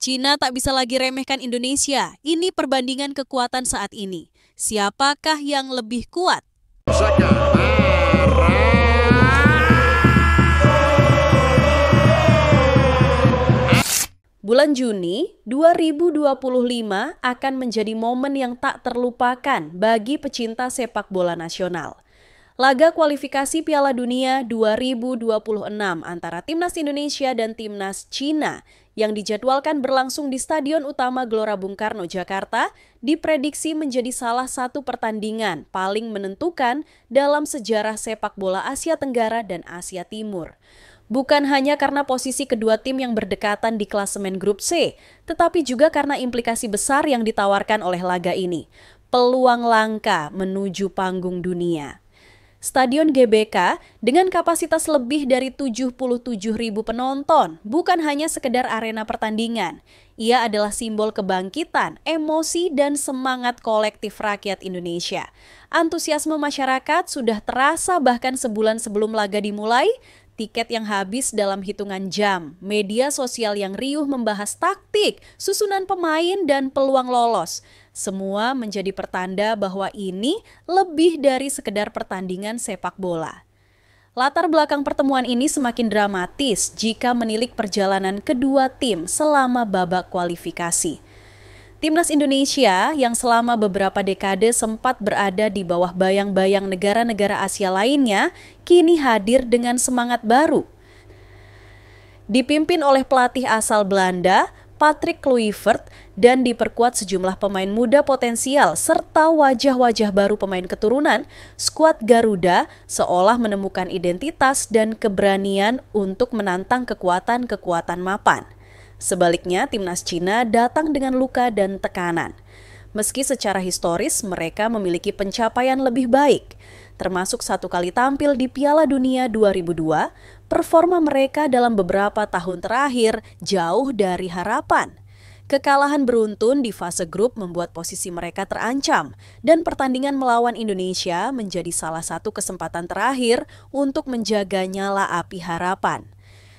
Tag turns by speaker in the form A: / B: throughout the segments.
A: Cina tak bisa lagi remehkan Indonesia. Ini perbandingan kekuatan saat ini. Siapakah yang lebih kuat? Bulan Juni 2025 akan menjadi momen yang tak terlupakan bagi pecinta sepak bola nasional. Laga kualifikasi Piala Dunia 2026 antara Timnas Indonesia dan Timnas Cina yang dijadwalkan berlangsung di Stadion Utama Gelora Bung Karno, Jakarta, diprediksi menjadi salah satu pertandingan paling menentukan dalam sejarah sepak bola Asia Tenggara dan Asia Timur. Bukan hanya karena posisi kedua tim yang berdekatan di klasemen grup C, tetapi juga karena implikasi besar yang ditawarkan oleh laga ini. Peluang langka menuju panggung dunia. Stadion GBK dengan kapasitas lebih dari 77.000 penonton bukan hanya sekedar arena pertandingan. Ia adalah simbol kebangkitan, emosi, dan semangat kolektif rakyat Indonesia. Antusiasme masyarakat sudah terasa bahkan sebulan sebelum laga dimulai. Tiket yang habis dalam hitungan jam, media sosial yang riuh membahas taktik, susunan pemain, dan peluang lolos. Semua menjadi pertanda bahwa ini lebih dari sekedar pertandingan sepak bola. Latar belakang pertemuan ini semakin dramatis jika menilik perjalanan kedua tim selama babak kualifikasi. Timnas Indonesia yang selama beberapa dekade sempat berada di bawah bayang-bayang negara-negara Asia lainnya, kini hadir dengan semangat baru. Dipimpin oleh pelatih asal Belanda, Patrick Kluivert, dan diperkuat sejumlah pemain muda potensial serta wajah-wajah baru pemain keturunan, skuad Garuda seolah menemukan identitas dan keberanian untuk menantang kekuatan-kekuatan mapan. Sebaliknya, Timnas Cina datang dengan luka dan tekanan. Meski secara historis mereka memiliki pencapaian lebih baik, termasuk satu kali tampil di Piala Dunia 2002, performa mereka dalam beberapa tahun terakhir jauh dari harapan. Kekalahan beruntun di fase grup membuat posisi mereka terancam, dan pertandingan melawan Indonesia menjadi salah satu kesempatan terakhir untuk menjaga nyala api harapan.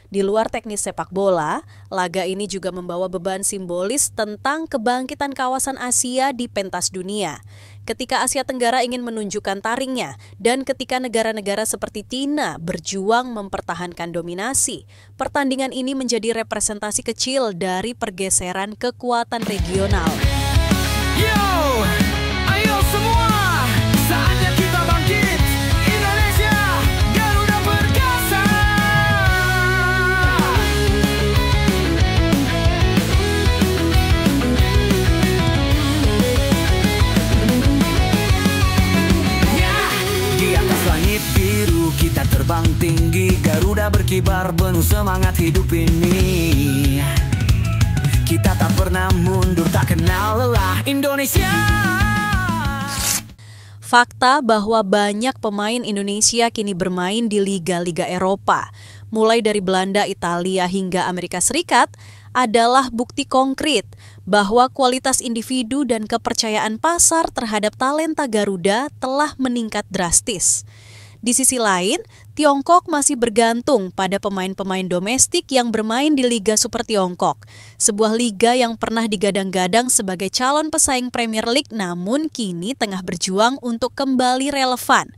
A: Di luar teknis sepak bola, laga ini juga membawa beban simbolis tentang kebangkitan kawasan Asia di pentas dunia. Ketika Asia Tenggara ingin menunjukkan taringnya, dan ketika negara-negara seperti Cina berjuang mempertahankan dominasi, pertandingan ini menjadi representasi kecil dari pergeseran kekuatan regional.
B: Yo, ayo semua, saatnya kita bangkit. Indonesia, Garuda Perkasa. Ya, di atas langit biru kita terbang tinggi. Garuda berkibar penuh semangat hidup ini. Kita tak pernah mundur, tak kenal lelah. Indonesia.
A: Fakta bahwa banyak pemain Indonesia kini bermain di liga-liga Eropa, mulai dari Belanda, Italia, hingga Amerika Serikat, adalah bukti konkret bahwa kualitas individu dan kepercayaan pasar terhadap talenta Garuda telah meningkat drastis. Di sisi lain, Tiongkok masih bergantung pada pemain-pemain domestik yang bermain di Liga Super Tiongkok, sebuah liga yang pernah digadang-gadang sebagai calon pesaing Premier League namun kini tengah berjuang untuk kembali relevan.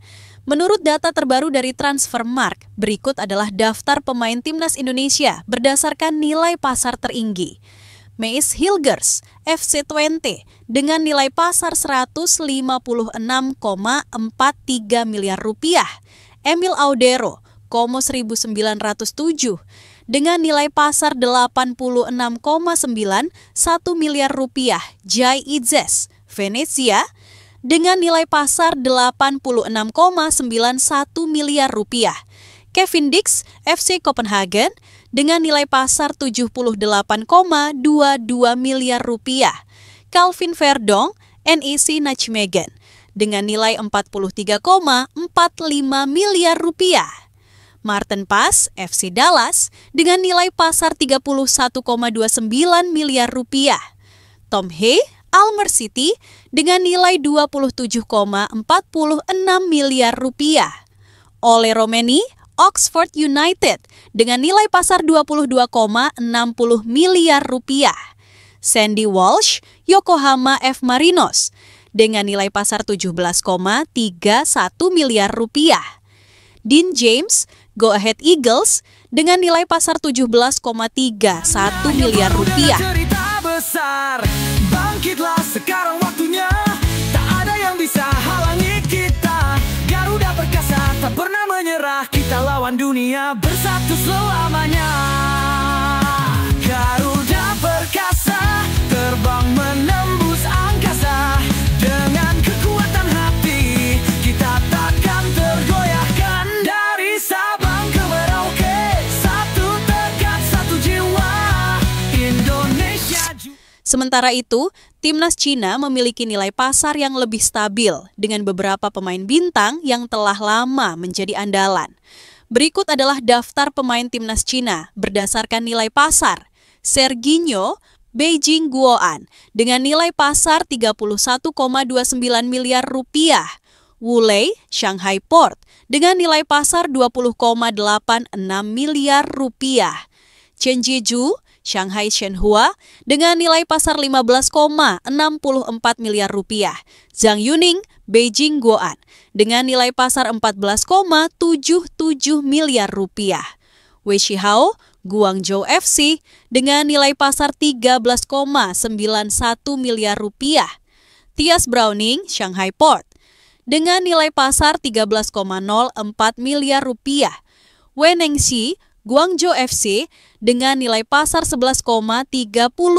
A: Menurut data terbaru dari Transfermarkt, berikut adalah daftar pemain Timnas Indonesia berdasarkan nilai pasar tertinggi. Meis Hilgers, FC Twente, dengan nilai pasar 156,43 miliar rupiah. Emil Audero, Como 1907, dengan nilai pasar 86,91 miliar rupiah. Jai Itzes, Venezia, dengan nilai pasar 86,91 miliar rupiah. Kevin Dix, FC Copenhagen, dengan nilai pasar 78,22 miliar rupiah. Calvin Verdong, NEC Nijmegen, dengan nilai 43,45 miliar rupiah. Martin Pas, FC Dallas, dengan nilai pasar 31,29 miliar rupiah. Tom Hay, Almer City, dengan nilai 27,46 miliar rupiah. Ole Romeni, Oxford United, dengan nilai pasar 22,60 miliar rupiah. Sandy Walsh, Yokohama F. Marinos, dengan nilai pasar 17,31 miliar rupiah. Dean James, Go Ahead Eagles, dengan nilai pasar 17,31 miliar rupiah.
B: Cerita besar, bangkitlah sekarang waktunya. Tak ada yang bisa halangi kita. Garuda Perkasa tak pernah menyerah. Kita lawan dunia bersatu selamanya. Garuda Perkasa terbang menembus angkasa. Dengan kekuatan hati kita takkan tergoyahkan. Dari Sabang ke Merauke, satu tekad, satu jiwa, Indonesia.
A: Sementara itu, Timnas Cina memiliki nilai pasar yang lebih stabil dengan beberapa pemain bintang yang telah lama menjadi andalan. Berikut adalah daftar pemain Timnas Cina berdasarkan nilai pasar. Serginho, Beijing Guoan, dengan nilai pasar 31,29 miliar rupiah. Wu Lei, Shanghai Port, dengan nilai pasar 20,86 miliar rupiah. Chen Jieju, Shanghai Shenhua, dengan nilai pasar 15,64 miliar rupiah. Zhang Yuning, Beijing Guoan, dengan nilai pasar 14,77 miliar rupiah. Wei Shihao, Guangzhou FC, dengan nilai pasar 13,91 miliar rupiah. Tias Browning, Shanghai Port, dengan nilai pasar 13,04 miliar rupiah. Wen Nengxi, Guangzhou FC, dengan nilai pasar 11,30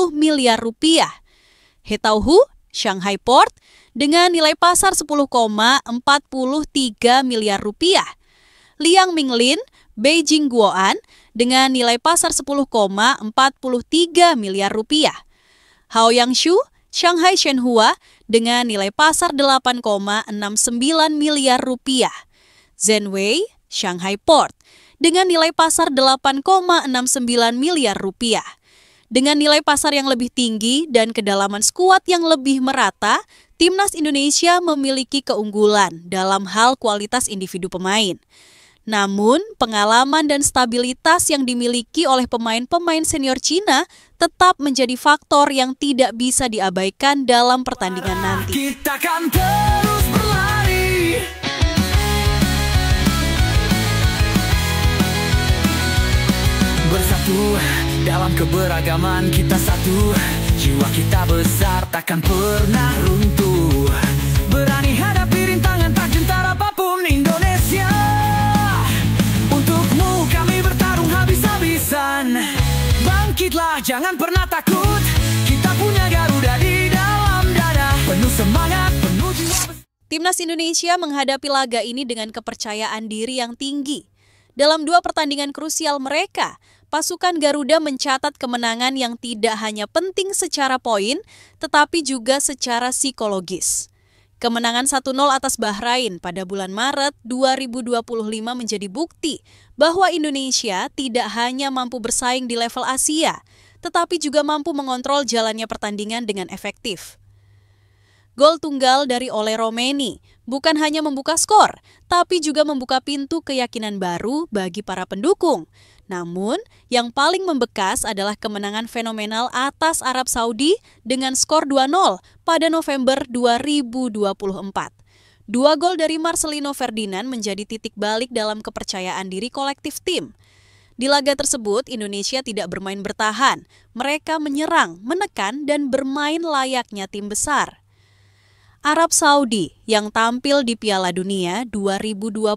A: miliar rupiah. He Taohu, Shanghai Port, dengan nilai pasar 10,43 miliar rupiah. Liang Minglin, Beijing Guoan, dengan nilai pasar 10,43 miliar rupiah. Hao Yangshu, Shanghai Shenhua, dengan nilai pasar 8,69 miliar rupiah. Zhen Wei, Shanghai Port, dengan nilai pasar 8,69 miliar rupiah. Dengan nilai pasar yang lebih tinggi dan kedalaman skuad yang lebih merata, Timnas Indonesia memiliki keunggulan dalam hal kualitas individu pemain. Namun, pengalaman dan stabilitas yang dimiliki oleh pemain-pemain senior Cina tetap menjadi faktor yang tidak bisa diabaikan dalam pertandingan nanti.
B: Kita akan terus berlari. Bersatu dalam keberagaman kita satu. Jiwa kita besar takkan pernah runtuh. Berani hadapi rintangan tak gentar apapun Indonesia. Untukmu kami bertarung habis-habisan. Bangkitlah jangan pernah takut. Kita punya Garuda di dalam dada. Penuh semangat, penuh jiwa.
A: Timnas Indonesia menghadapi laga ini dengan kepercayaan diri yang tinggi. Dalam dua pertandingan krusial mereka, pasukan Garuda mencatat kemenangan yang tidak hanya penting secara poin, tetapi juga secara psikologis. Kemenangan 1-0 atas Bahrain pada bulan Maret 2025 menjadi bukti bahwa Indonesia tidak hanya mampu bersaing di level Asia, tetapi juga mampu mengontrol jalannya pertandingan dengan efektif. Gol tunggal dari Ole Romeni bukan hanya membuka skor, tapi juga membuka pintu keyakinan baru bagi para pendukung. Namun, yang paling membekas adalah kemenangan fenomenal atas Arab Saudi dengan skor 2-0 pada November 2024. Dua gol dari Marcelino Ferdinand menjadi titik balik dalam kepercayaan diri kolektif tim. Di laga tersebut, Indonesia tidak bermain bertahan. Mereka menyerang, menekan, dan bermain layaknya tim besar. Arab Saudi yang tampil di Piala Dunia 2022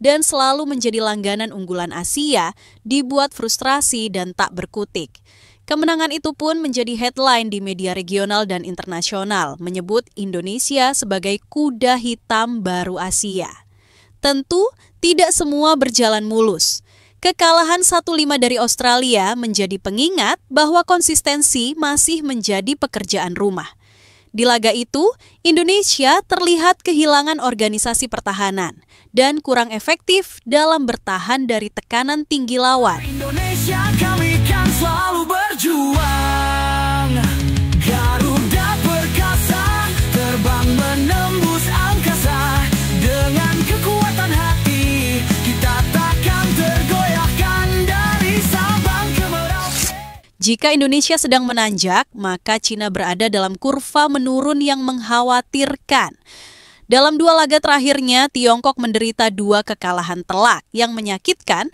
A: dan selalu menjadi langganan unggulan Asia dibuat frustrasi dan tak berkutik. Kemenangan itu pun menjadi headline di media regional dan internasional, menyebut Indonesia sebagai kuda hitam baru Asia. Tentu tidak semua berjalan mulus. Kekalahan 1-5 dari Australia menjadi pengingat bahwa konsistensi masih menjadi pekerjaan rumah. Di laga itu, Indonesia terlihat kehilangan organisasi pertahanan dan kurang efektif dalam bertahan dari tekanan tinggi lawan.
B: Indonesia kami kan selalu berjuang. Garuda Perkasa terbang menembus angkasa. Dengan kekuatan hati kita takkan tergoyahkan dari Sabang ke Merauke.
A: Jika Indonesia sedang menanjak, maka Cina berada dalam kurva menurun yang mengkhawatirkan. Dalam 2 laga terakhirnya, Tiongkok menderita 2 kekalahan telak yang menyakitkan.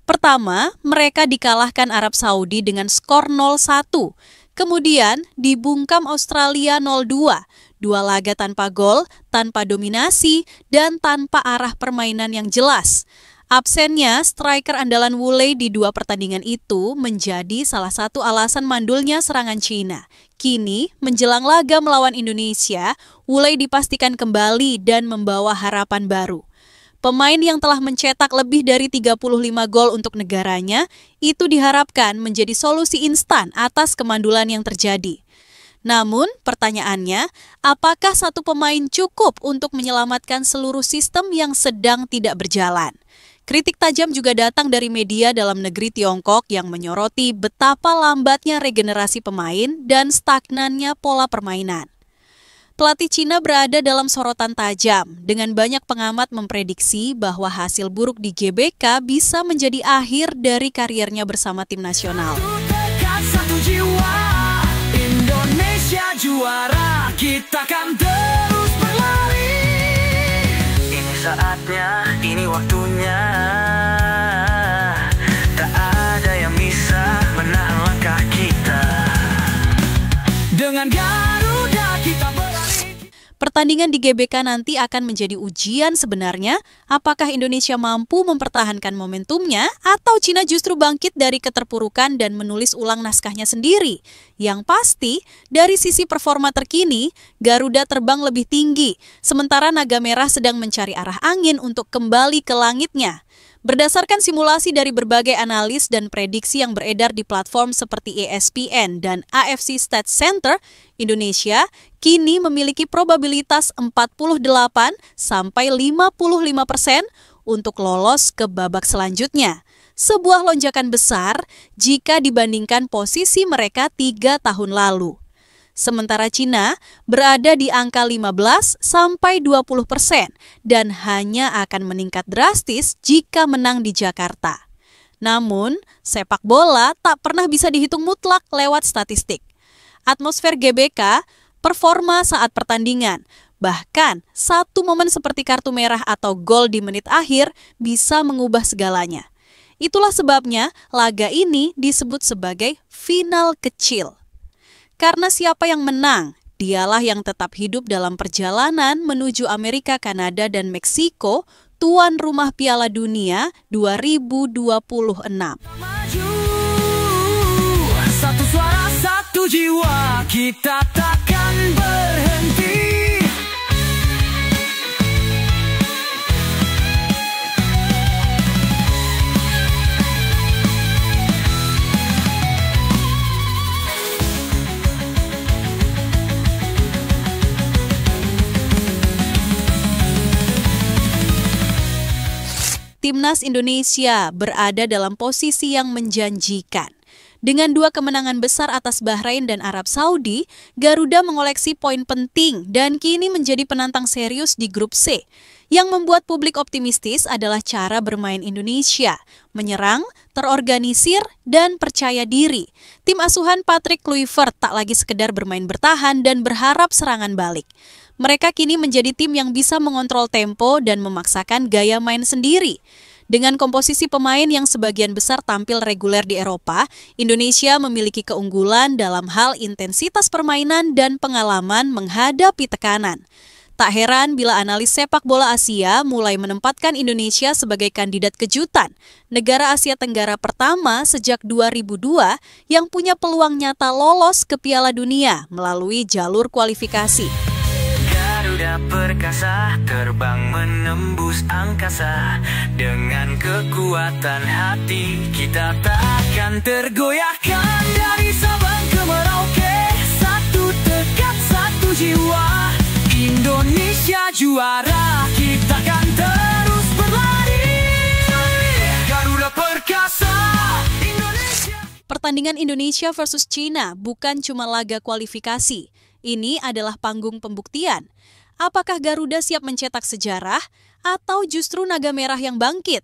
A: Pertama, mereka dikalahkan Arab Saudi dengan skor 0-1. Kemudian dibungkam Australia 0-2. 2 laga tanpa gol, tanpa dominasi, dan tanpa arah permainan yang jelas. Absennya striker andalan Wulei di 2 pertandingan itu menjadi salah satu alasan mandulnya serangan Cina. Kini, menjelang laga melawan Indonesia, Wulei dipastikan kembali dan membawa harapan baru. Pemain yang telah mencetak lebih dari 35 gol untuk negaranya, itu diharapkan menjadi solusi instan atas kemandulan yang terjadi. Namun, pertanyaannya, apakah satu pemain cukup untuk menyelamatkan seluruh sistem yang sedang tidak berjalan? Kritik tajam juga datang dari media dalam negeri Tiongkok yang menyoroti betapa lambatnya regenerasi pemain dan stagnannya pola permainan. Pelatih Cina berada dalam sorotan tajam, dengan banyak pengamat memprediksi bahwa hasil buruk di GBK bisa menjadi akhir dari karirnya bersama tim nasional.
B: Satu jiwa, Indonesia juara, kita kan terus berlari. Ini saatnya, ini waktunya. Tak ada yang bisa menahan langkah kita. Dengan Garuda kita berlari.
A: Pertandingan di GBK nanti akan menjadi ujian sebenarnya, apakah Indonesia mampu mempertahankan momentumnya atau Cina justru bangkit dari keterpurukan dan menulis ulang naskahnya sendiri. Yang pasti, dari sisi performa terkini, Garuda terbang lebih tinggi, sementara Naga Merah sedang mencari arah angin untuk kembali ke langitnya. Berdasarkan simulasi dari berbagai analis dan prediksi yang beredar di platform seperti ESPN dan AFC Stats Center, Indonesia kini memiliki probabilitas 48–55% untuk lolos ke babak selanjutnya. Sebuah lonjakan besar jika dibandingkan posisi mereka 3 tahun lalu. Sementara Cina berada di angka 15–20% dan hanya akan meningkat drastis jika menang di Jakarta. Namun, sepak bola tak pernah bisa dihitung mutlak lewat statistik. Atmosfer GBK, performa saat pertandingan, bahkan satu momen seperti kartu merah atau gol di menit akhir bisa mengubah segalanya. Itulah sebabnya laga ini disebut sebagai final kecil. Karena siapa yang menang, dialah yang tetap hidup dalam perjalanan menuju Amerika, Kanada, dan Meksiko, tuan rumah Piala Dunia 2026.
B: Maju, satu suara, satu jiwa, kita takkan berhenti.
A: Timnas Indonesia berada dalam posisi yang menjanjikan. Dengan 2 kemenangan besar atas Bahrain dan Arab Saudi, Garuda mengoleksi poin penting dan kini menjadi penantang serius di grup C. Yang membuat publik optimistis adalah cara bermain Indonesia, menyerang, terorganisir, dan percaya diri. Tim asuhan Patrick Kluivert tak lagi sekedar bermain bertahan dan berharap serangan balik. Mereka kini menjadi tim yang bisa mengontrol tempo dan memaksakan gaya main sendiri. Dengan komposisi pemain yang sebagian besar tampil reguler di Eropa, Indonesia memiliki keunggulan dalam hal intensitas permainan dan pengalaman menghadapi tekanan. Tak heran bila analis sepak bola Asia mulai menempatkan Indonesia sebagai kandidat kejutan, negara Asia Tenggara pertama sejak 2002 yang punya peluang nyata lolos ke Piala Dunia melalui jalur kualifikasi.
B: Garuda perkasa terbang menembus angkasa. Dengan kekuatan hati kita takkan tergoyahkan. Dari Sabang ke Merauke, satu tekad, satu jiwa, Indonesia juara, kita kan terus berlari. Garuda perkasa Indonesia.
A: Pertandingan Indonesia versus Cina bukan cuma laga kualifikasi. Ini adalah panggung pembuktian. Apakah Garuda siap mencetak sejarah atau justru Naga Merah yang bangkit?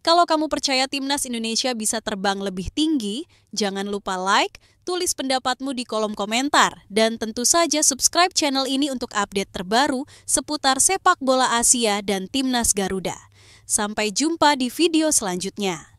A: Kalau kamu percaya timnas Indonesia bisa terbang lebih tinggi, jangan lupa like, tulis pendapatmu di kolom komentar, dan tentu saja subscribe channel ini untuk update terbaru seputar sepak bola Asia dan timnas Garuda. Sampai jumpa di video selanjutnya.